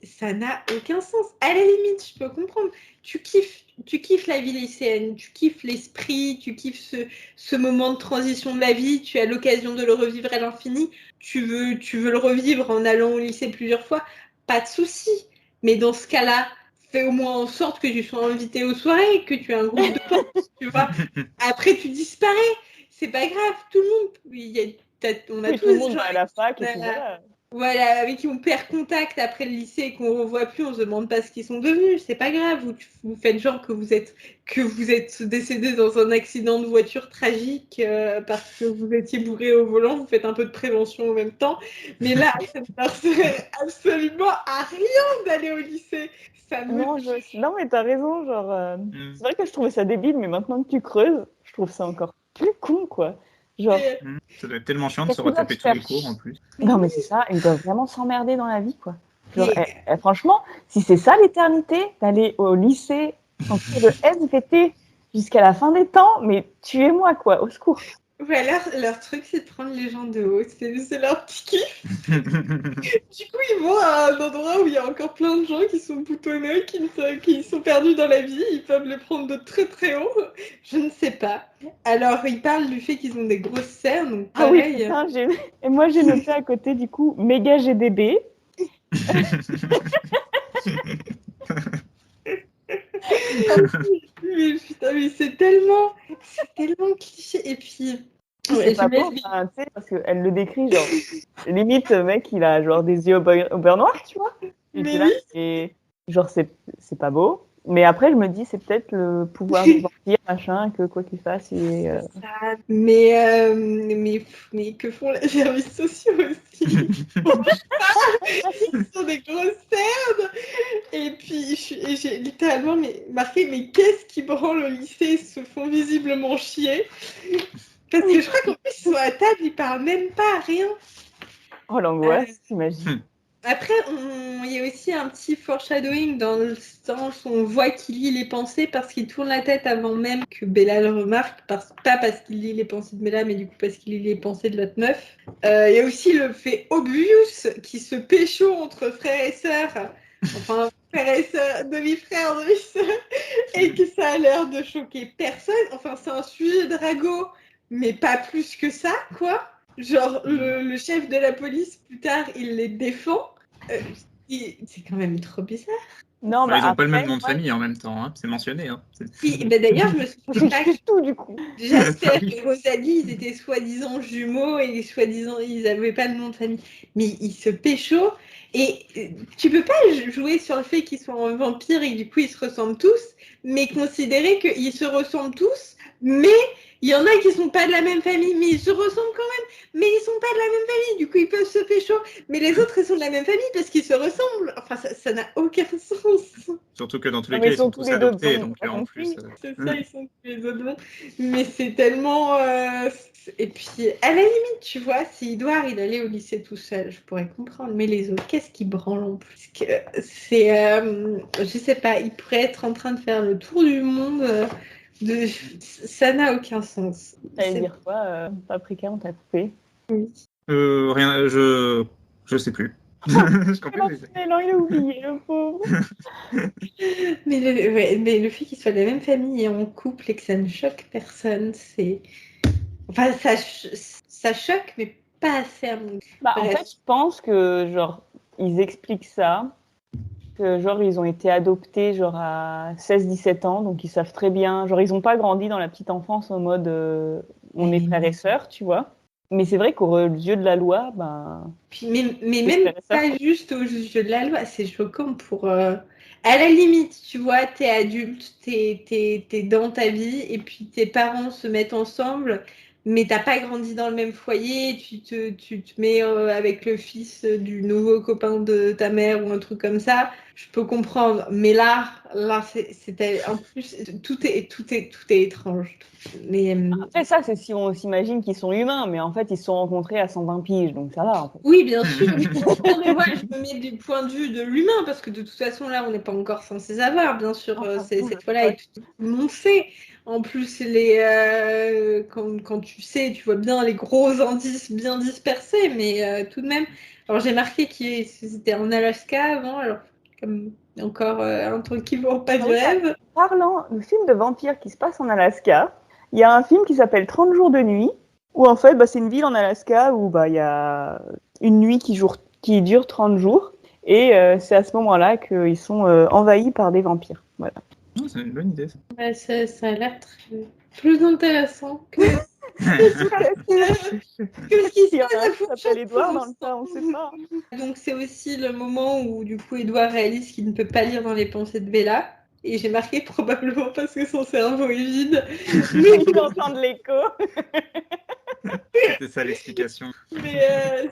ça n'a aucun sens. À la limite, je peux comprendre. Tu kiffes la vie lycéenne, tu kiffes l'esprit, tu kiffes ce moment de transition de la vie, tu as l'occasion de le revivre à l'infini, tu veux le revivre en allant au lycée plusieurs fois, pas de souci. Mais dans ce cas-là, fais au moins en sorte que tu sois invité aux soirées, que tu aies un groupe de potes, tu vois. Après, tu disparais. C'est pas grave, tout le monde. On a Oui, tous tout le monde genre, va à la fac et voilà. puis voilà. Voilà, avec qui on perd contact après le lycée et qu'on revoit plus, on se demande pas ce qu'ils sont devenus. C'est pas grave. Vous faites genre que vous êtes décédé dans un accident de voiture tragique parce que vous étiez bourré au volant. Vous faites un peu de prévention en même temps. Mais là, ça ne leur sert absolument à rien d'aller au lycée. Ça me Non, mais t'as raison, genre, c'est vrai que je trouvais ça débile, mais maintenant que tu creuses, je trouve ça encore plus con, quoi. Genre, Ça doit être tellement chiant de Qu'est-ce se qu'ils retaper doivent tous les faire cours en plus. non, mais c'est ça, ils doivent vraiment s'emmerder dans la vie, quoi. Genre, Mais- franchement, si c'est ça l'éternité, d'aller au lycée en cours de SVT jusqu'à la fin des temps, mais tuez-moi, quoi, au secours. Voilà, leur truc, c'est de prendre les gens de haut. C'est leur petit kiff. Du coup, ils vont à un endroit où il y a encore plein de gens qui sont boutonneux, qui sont perdus dans la vie. Ils peuvent les prendre de très très haut. Je ne sais pas. Alors, ils parlent du fait qu'ils ont des grosses cernes. Donc Ah oui, pareil. putain, et moi j'ai noté à côté, du coup, méga GDB. Mais putain, mais c'est tellement cliché. Et puis, C'est pas beau, enfin, tu sais, parce qu'elle le décrit, genre, limite, mec, il a genre des yeux au beurre noir, tu vois. Et Mais puis là, oui. et genre, c'est pas beau. Mais après, je me dis, c'est peut-être le pouvoir du vampire, machin, que quoi qu'il fasse, il est, Mais que font les services sociaux aussi? Ils sont des grosses cernes. Et puis, j'ai littéralement marqué, mais qu'est-ce qui branle au lycée? Ils se font visiblement chier. Parce que je crois qu'en plus, ils sont à table, ils parlent même pas, rien. Oh, l'angoisse, t'imagines. Après, il y a aussi un petit foreshadowing dans le sens où on voit qu'il lit les pensées parce qu'il tourne la tête avant même que Bella le remarque, pas parce qu'il lit les pensées de Bella, mais du coup parce qu'il lit les pensées de l'autre meuf. Il y a aussi le fait obvious qui se pécho entre frères et sœurs, enfin frères et sœurs, demi-frères, demi-sœurs, et que ça a l'air de choquer personne. Enfin, c'est un sujet de ragot, mais pas plus que ça, quoi. Genre, le chef de la police, plus tard, il les défend. C'est quand même trop bizarre. Non, Ils n'ont pas le même après, nom de famille en même temps, hein. C'est mentionné. Hein. D'ailleurs, je me souviens pas c'est tout du coup. Jasper et Rosalie, ils étaient soi-disant jumeaux et soi-disant, ils n'avaient pas le nom de famille. Mais ils se pécho. Et tu peux pas jouer sur le fait qu'ils sont vampires et que du coup, ils se ressemblent tous, mais considérer qu'ils se ressemblent tous, mais il y en a qui sont pas de la même famille, mais ils se ressemblent quand même, mais ils sont pas de la même famille, du coup ils peuvent se pécho, mais les autres ils sont de la même famille parce qu'ils se ressemblent. Enfin, ça n'a aucun sens. Surtout que dans tous les Mais cas, ils ils sont sont tous tous les deux adoptés, bons, donc pas en plus. C'est ça, ils sont tous les autres bons. Mais c'est tellement. Et puis, à la limite, tu vois, si Edouard il allait au lycée tout seul, je pourrais comprendre. Mais les autres, qu'est-ce qu'ils branlent en plus que c'est, je sais pas, il pourrait être en train de faire le tour du monde. Ça n'a aucun sens. T'allais dire quoi, Paprika, on t'a coupé. Rien, je sais plus. Je comprends plus. Il a oublié, le pauvre. Mais le fait qu'ils soient de la même famille et en couple et que ça ne choque personne, c'est. Enfin, ça choque, mais pas assez à mon goût. En fait, je pense que, genre, ils expliquent ça, que, genre, ils ont été adoptés, genre, à 16-17 ans, donc ils savent très bien, genre, ils n'ont pas grandi dans la petite enfance en mode on est frères et sœurs, tu vois. Mais c'est vrai qu'aux yeux de la loi, Puis, mais même pas juste aux yeux de la loi, c'est choquant pour. À la limite, tu vois, t'es adulte, t'es dans ta vie, et puis tes parents se mettent ensemble, mais t'as pas grandi dans le même foyer, tu te mets avec le fils du nouveau copain de ta mère ou un truc comme ça, je peux comprendre. Mais là c'était en plus tout est étrange. Mais après ça, c'est si on s'imagine qu'ils sont humains, mais en fait, ils se sont rencontrés à 120 piges, donc ça va. En fait. oui, bien sûr. Mais je me mets du point de vue de l'humain, parce que de toute façon, là, on n'est pas encore censé savoir, bien sûr. Cette fois-là est tout on sait. En plus, quand tu sais, tu vois bien les gros indices bien dispersés, mais tout de même. Alors, j'ai marqué qu'ils étaient en Alaska avant, alors comme encore un truc qui ne vaut pas du rêve. Parlant du film de vampire qui se passe en Alaska, il y a un film qui s'appelle 30 jours de nuit, où en fait, c'est une ville en Alaska où il y a une nuit qui dure 30 jours, et c'est à ce moment-là qu'ils sont envahis par des vampires. Voilà. Non, c'est une bonne idée. Ça. Ouais, ça a l'air plus intéressant que ce qui se passe. Ça s'appelle Edouard dans le cas, on sait pas. Donc c'est aussi le moment où du coup Edouard réalise qu'il ne peut pas lire dans les pensées de Bella. Et j'ai marqué probablement parce que son cerveau est vide. Mais il entend de l'écho. C'est ça l'explication. Mais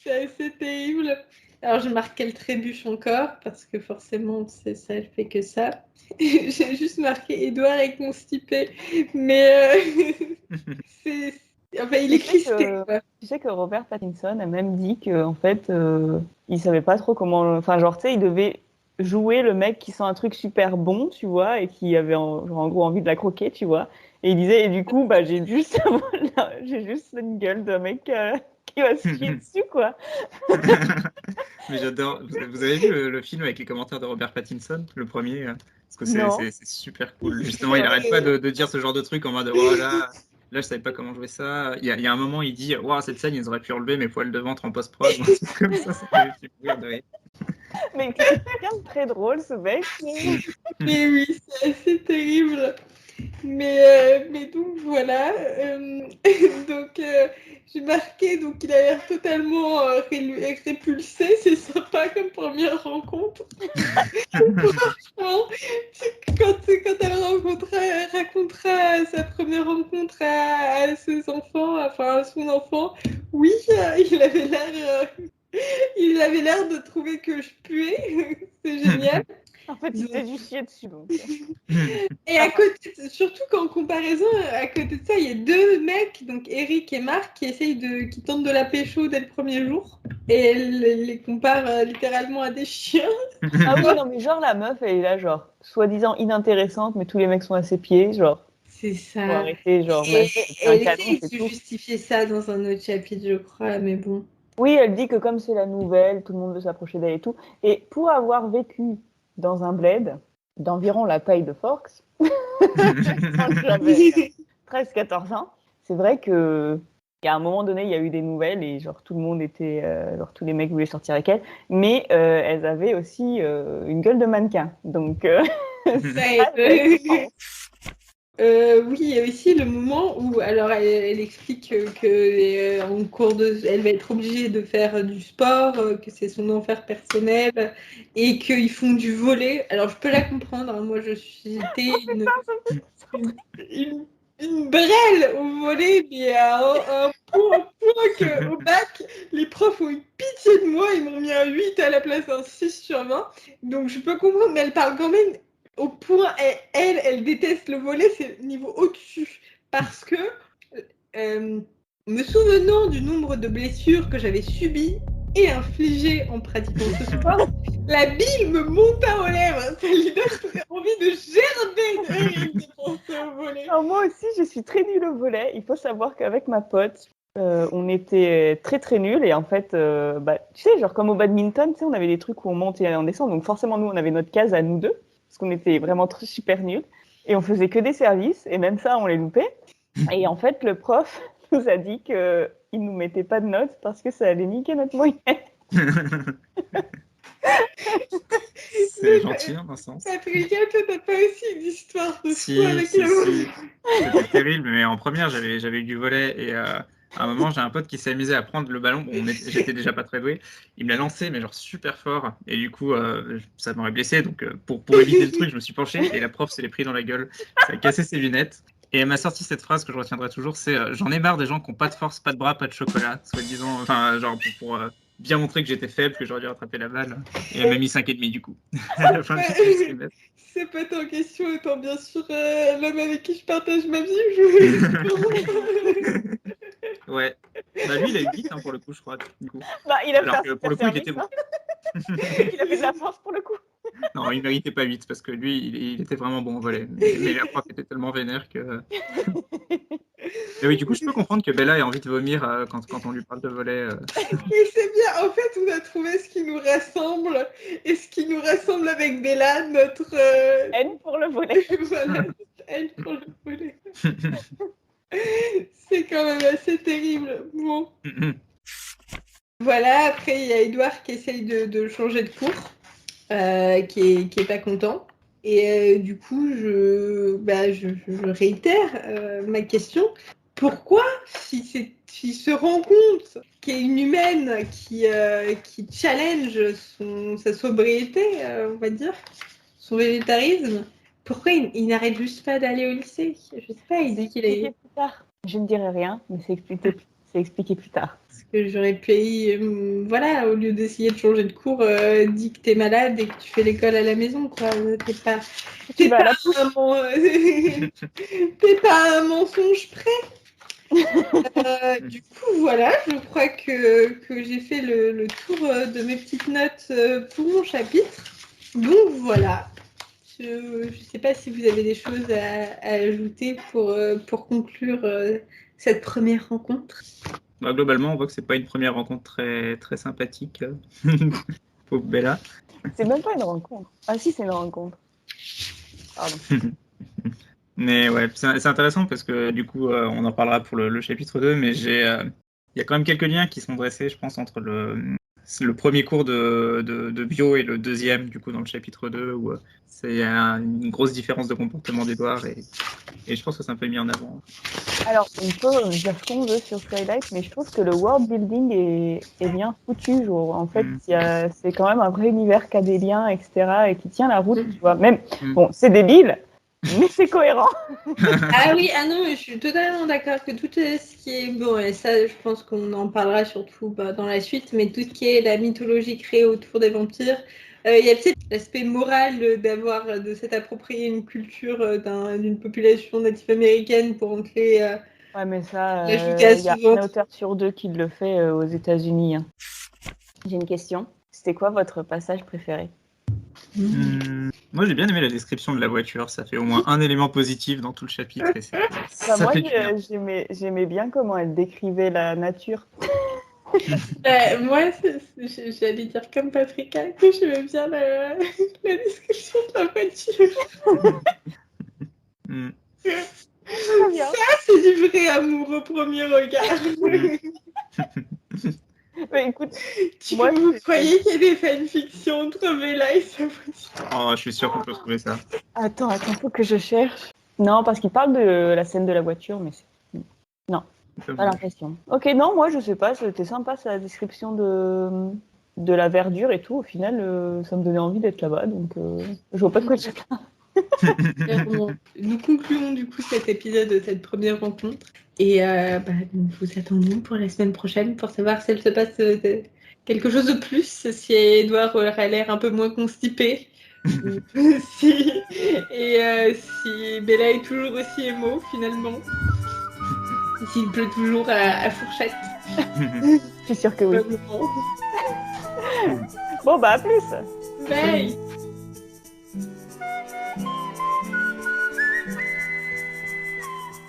c'est assez terrible. Alors je marque qu'elle trébuche encore parce que forcément ça elle fait que ça. J'ai juste marqué Edouard est constipé, mais enfin il est crispé. Tu sais que Robert Pattinson a même dit qu'en fait il savait pas trop comment, enfin genre tu sais il devait jouer le mec qui sent un truc super bon, tu vois, et qui avait en gros envie de la croquer, tu vois. Et il disait, et du coup, j'ai juste une gueule d'un mec qui va se chier dessus, quoi. Mais j'adore. Vous avez vu le film avec les commentaires de Robert Pattinson, le premier parce que c'est super cool. Justement, il arrête pas de dire ce genre de truc en mode, oh là, je savais pas comment jouer ça. Il y a un moment, il dit, wow, cette scène, ils auraient pu enlever mes poils de ventre en post-prod. Comme ça fait mourir de rire. Mais c'est quelqu'un de très drôle, ce mec. Mais oui, c'est assez terrible. Mais donc voilà. Donc j'ai marqué, donc il a l'air totalement répulsé. C'est sympa comme première rencontre. Franchement, quand elle racontera sa première rencontre à ses enfants, enfin à son enfant, oui, il avait l'air de trouver que je puais. C'est génial. En fait, il s'est juste chié dessus. Donc. Et à côté, surtout qu'en comparaison, à côté de ça, il y a deux mecs, donc Eric et Marc, qui tentent de la pécho dès le premier jour. Et elle les compare littéralement à des chiens. Ah oui, non, mais genre la meuf, elle est là, genre, soi-disant inintéressante, mais tous les mecs sont à ses pieds, genre. C'est ça. Faut arrêter, genre, Et c'est un elle canon, essaie c'est de tout. justifier ça dans un autre chapitre, je crois, mais bon. Oui, elle dit que comme c'est la nouvelle, tout le monde veut s'approcher d'elle et tout. Et pour avoir vécu dans un bled d'environ la taille de Forks, quand j'avais 13-14 ans, c'est vrai que qu'à un moment donné, il y a eu des nouvelles et genre tout le monde était, genre tous les mecs voulaient sortir avec elle, mais elles avaient aussi une gueule de mannequin. Donc, oui, il y a aussi le moment où alors elle explique que en cours elle va être obligée de faire du sport, que c'est son enfer personnel et qu'ils font du volley. Alors je peux la comprendre, hein, moi j'étais une brêle au volley, mais à un point qu'au bac, les profs ont eu pitié de moi, ils m'ont mis un 8 à la place d'un 6 sur 20. Donc je peux comprendre, mais elle parle quand même au point, elle déteste le volley, c'est le niveau au-dessus. Parce que, me souvenant du nombre de blessures que j'avais subies et infligées en pratiquant ce sport, la bile me monta aux lèvres. Ça lui donne envie de gerber de penser au volley. Alors, moi aussi, je suis très nulle au volley. Il faut savoir qu'avec ma pote, on était très très nuls et en fait, tu sais, genre comme au badminton, tu sais, on avait des trucs où on monte et on descend. Donc forcément, nous, on avait notre case à nous deux. Parce qu'on était vraiment super nuls. Et on faisait que des services, et même ça, on les loupait. Et en fait, le prof nous a dit qu'il ne nous mettait pas de notes parce que ça allait niquer notre moyenne. C'est gentil, dans un sens. Paprika, toi, t'as pas aussi une histoire de Si, fou avec si, le volley? si. C'était terrible, mais en première, j'avais eu du volley et à un moment, j'ai un pote qui s'est amusé à prendre le ballon. Bon, j'étais déjà pas très doué. Il me l'a lancé, mais genre super fort. Et du coup, ça m'aurait blessé. Donc, pour éviter le truc, je me suis penché et la prof se l'est pris dans la gueule. Ça a cassé ses lunettes. Et elle m'a sorti cette phrase que je retiendrai toujours, c'est j'en ai marre des gens qui n'ont pas de force, pas de bras, pas de chocolat. Soi-disant, enfin, genre pour bien montrer que j'étais faible, que j'aurais dû rattraper la balle. Et elle m'a mis 5,5 du coup. À la fin du trimestre. C'est pas en question étant bien sûr l'homme avec qui je partage ma vie. Ouais. Bah lui, il a eu 8 pour le coup, je crois. Du coup. Bah, il a Alors fait que pour le coup, il était bon. Il a fait de la force pour le coup. Non, il méritait pas 8 parce que lui, il était vraiment bon au volley. Mais la prof était tellement vénère que. Mais oui, du coup, je peux comprendre que Bella ait envie de vomir quand on lui parle de volley. Et c'est bien, en fait, on a trouvé ce qui nous rassemble. Et ce qui nous rassemble avec Bella, notre haine pour le volley. Voilà, haine pour le volley. C'est quand même assez terrible. Bon. Voilà, après, il y a Edouard qui essaye de changer de cours, qui est pas content. Et du coup, je réitère ma question. Pourquoi, s'il se rend compte qu'il y a une humaine qui challenge sa sobriété, on va dire, son végétarisme, pourquoi il n'arrête juste pas d'aller au lycée? Je sais pas, il dit qu'il est... Plus tard. Je ne dirai rien, mais c'est expliqué plus tard. Parce que j'aurais pu, voilà, au lieu d'essayer de changer de cours, dis que t'es malade et que tu fais l'école à la maison, quoi. T'es pas un mensonge près. Du coup, voilà, je crois que j'ai fait le tour de mes petites notes pour mon chapitre. Donc voilà. Je ne sais pas si vous avez des choses à ajouter pour conclure cette première rencontre. Bah, globalement, on voit que c'est pas une première rencontre très, très sympathique. Pauvre Bella. C'est même pas une rencontre. Ah si, c'est une rencontre. Pardon. Mais ouais, c'est intéressant parce que du coup, on en parlera pour le chapitre 2, mais il y a quand même quelques liens qui sont dressés, je pense, entre le premier cours de bio et le deuxième, du coup, dans le chapitre 2, où c'est une grosse différence de comportement d'Edouard et je pense que c'est un peu mis en avant. Alors, on peut dire ce qu'on veut sur Twilight, mais je trouve que le world building est bien foutu. Genre, en fait, c'est quand même un vrai univers qui a des liens, etc., et qui tient la route, tu vois. Même, bon, c'est débile, mais c'est cohérent. Ah oui, ah non, je suis totalement d'accord que tout ce qui est... Bon, et ça, je pense qu'on en parlera surtout dans la suite, mais tout ce qui est la mythologie créée autour des vampires, Il y a peut-être l'aspect moral de s'être approprié une culture d'une population native américaine pour entrer. Ouais, mais ça, l'ajouter à il y a suivante. un auteur sur 2 qui le fait aux États-Unis. Hein. J'ai une question. C'était quoi votre passage préféré? Moi, j'ai bien aimé la description de la voiture. Ça fait au moins un élément positif dans tout le chapitre. Et ça Moi, fait du bien. j'aimais bien comment elle décrivait la nature. Moi, j'allais dire comme Paprika que j'aimais bien la description de la voiture. Mm. bien. Ça, c'est du vrai amour au premier regard. Mais écoute, Moi, vous c'est- croyez qu'il y a des fanfictions entre Bella et sa voiture? Oh, je suis sûr qu'on peut trouver ça. Attends, faut que je cherche. Non, parce qu'il parle de la scène de la voiture, mais c'est pas l'impression. Ok, non, moi je sais pas, c'était sympa la description de la verdure et tout. Au final, ça me donnait envie d'être là-bas, donc je vois pas de quoi je Clairement. Nous concluons du coup cet épisode de cette première rencontre et nous vous attendons pour la semaine prochaine pour savoir si elle se passe quelque chose de plus, si Edouard a l'air un peu moins constipé si Bella est toujours aussi émo finalement, s'il pleut toujours à fourchette. Je suis sûre que oui. Probablement. Bon, bah à plus. Bye.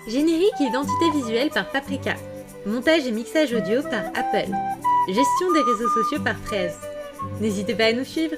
Générique et identité visuelle par Paprika. Montage et mixage audio par Apple. Gestion des réseaux sociaux par 13. N'hésitez pas à nous suivre.